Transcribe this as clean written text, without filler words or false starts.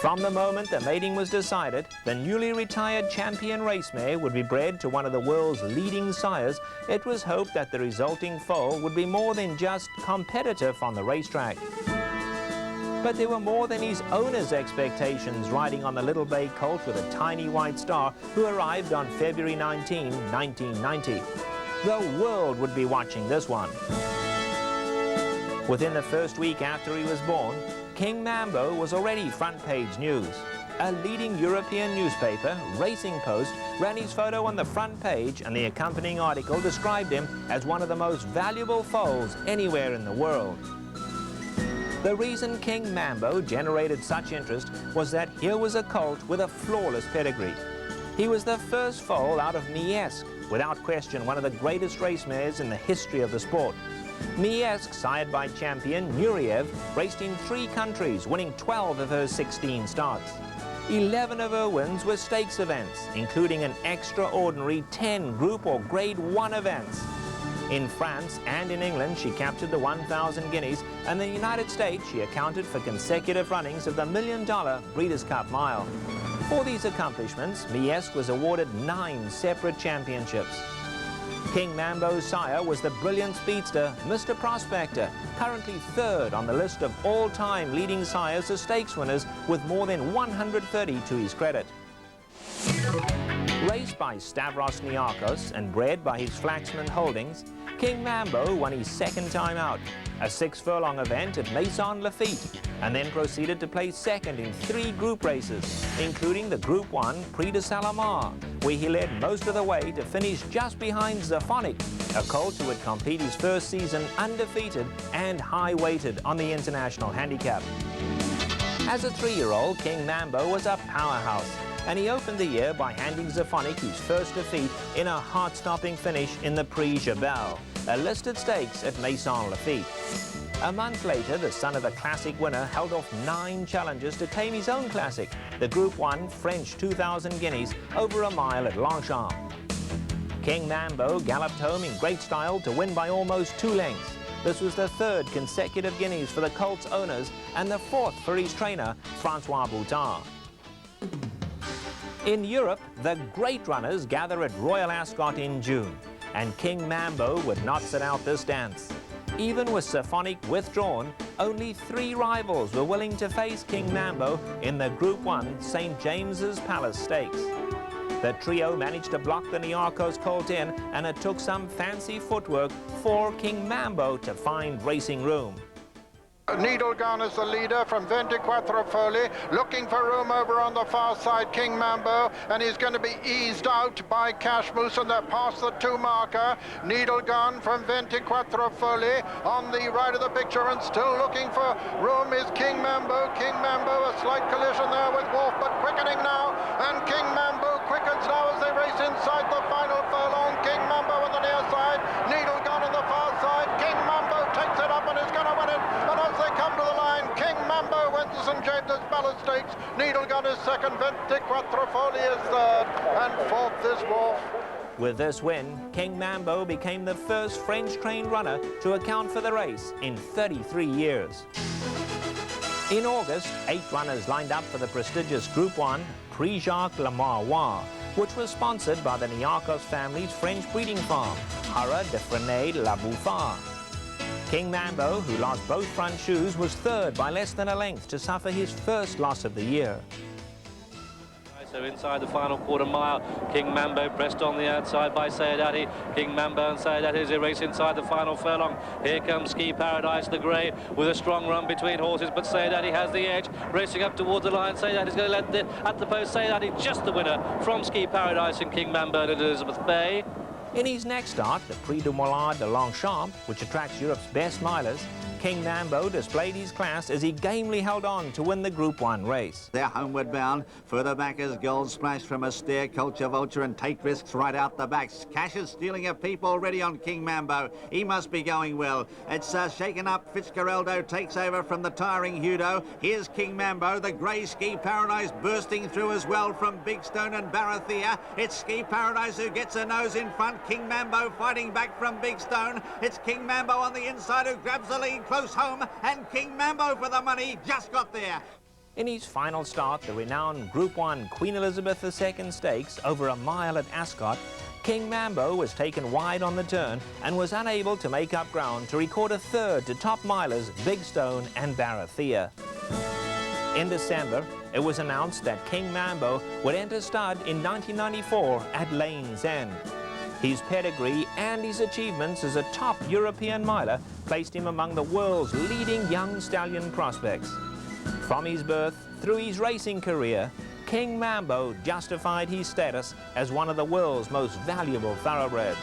From the moment the mating was decided, the newly retired champion race mare would be bred to one of the world's leading sires. It was hoped that the resulting foal would be more than just competitive on the racetrack. But there were more than his owner's expectations riding on the Little Bay colt with a tiny white star, who arrived on February 19, 1990. The world would be watching this one. Within the first week after he was born, Kingmambo was already front-page news. A leading European newspaper, Racing Post, ran his photo on the front page, and the accompanying article described him as one of the most valuable foals anywhere in the world. The reason Kingmambo generated such interest was that here was a colt with a flawless pedigree. He was the first foal out of Miesk, without question one of the greatest race mares in the history of the sport. Miesk, sired by champion Nureyev, raced in 3 countries, winning 12 of her 16 starts. 11 of her wins were stakes events, including an extraordinary 10 Group or Grade 1 events. In France and in England, she captured the 1,000 guineas, and in the United States, she accounted for consecutive runnings of the $1 million Breeders' Cup Mile. For these accomplishments, Miesk was awarded 9 separate championships. Kingmambo's sire was the brilliant speedster, Mr. Prospector, currently 3rd on the list of all-time leading sires as stakes winners, with more than 130 to his credit. Raced by Stavros Niarchos and bred by his Flaxman Holdings, Kingmambo won his 2nd time out, a 6-furlong event at Maison Lafitte, and then proceeded to place 2nd in 3 group races, including the Group 1 Prix de Salamar, where he led most of the way to finish just behind Zaphonic, a colt who would complete his first season undefeated and high-weighted on the international handicap. As a 3-year-old, Kingmambo was a powerhouse, and he opened the year by handing Zaphonic his first defeat in a heart-stopping finish in the Prix Jabal, a listed stakes at Maison Lafitte. A month later, the son of the classic winner held off 9 challenges to claim his own classic, the Group 1 French 2,000 guineas over a mile at Longchamp. Kingmambo galloped home in great style to win by almost 2 lengths. This was the 3rd consecutive guineas for the colt's owners and the 4th for his trainer, Francois Boutard. In Europe, the great runners gather at Royal Ascot in June, and Kingmambo would not sit out this dance. Even with Zaphonic withdrawn, only 3 rivals were willing to face Kingmambo in the Group 1 St. James's Palace Stakes. The trio managed to block the Niarchos colt in, and it took some fancy footwork for Kingmambo to find racing room. Needle Gun is the leader from 24 Foley, looking for room over on the far side, Kingmambo, and he's going to be eased out by Cash Moose, and they're past the 2 marker. Needle Gun from 24 Foley on the right of the picture, and still looking for room is Kingmambo. Kingmambo, a slight collision there with Wolf, but quickening now, and Kingmambo quickens now as they race inside the final furlong. Kingmambo on the near side, Needle Gun on the far side. Kingmambo takes it up and is going to win it, and as they come to the line, Kingmambo wins the St. James's Palace Stakes. Needle Gun is 2nd, 24 Foley is 3rd, and 4th is Wolf. With this win, Kingmambo became the first French-trained runner to account for the race in 33 years. In August, 8 runners lined up for the prestigious Group 1 Prix Jacques Le Marois, which was sponsored by the Niarchos family's French breeding farm, Hara de Frenay-La Bouffard. Kingmambo, who lost both front shoes, was 3rd by less than a length to suffer his first loss of the year. So inside the final quarter mile, Kingmambo pressed on the outside by Sayedati. Kingmambo and Sayedati as they race inside the final furlong. Here comes Ski Paradise, the grey, with a strong run between horses, but Sayedati has the edge, racing up towards the line. Sayedati's going to let at the post. Sayedati just the winner from Ski Paradise and Kingmambo and Elizabeth Bay. In his next start, the Prix du Moulin de Longchamp, which attracts Europe's best milers, Kingmambo displayed his class as he gamely held on to win the Group 1 race. They're homeward bound. Further back is Gold Splash from Astaire, Culture Vulture, and Take Risks right out the back. Cash is stealing a peep already on Kingmambo. He must be going well. It's shaken up. Fitzgeraldo takes over from the tiring Hudo. Here's Kingmambo, the grey Ski Paradise bursting through as well from Big Stone and Barathea. It's Ski Paradise who gets a nose in front. Kingmambo fighting back from Big Stone. It's Kingmambo on the inside who grabs the lead close home, and Kingmambo for the money just got there. In his final start, the renowned Group 1 Queen Elizabeth II Stakes over a mile at Ascot, Kingmambo was taken wide on the turn and was unable to make up ground to record a third to top milers Big Stone and Barathea. In December, it was announced that Kingmambo would enter stud in 1994 at Lane's End. His pedigree and his achievements as a top European miler placed him among the world's leading young stallion prospects. From his birth through his racing career, Kingmambo justified his status as one of the world's most valuable thoroughbreds.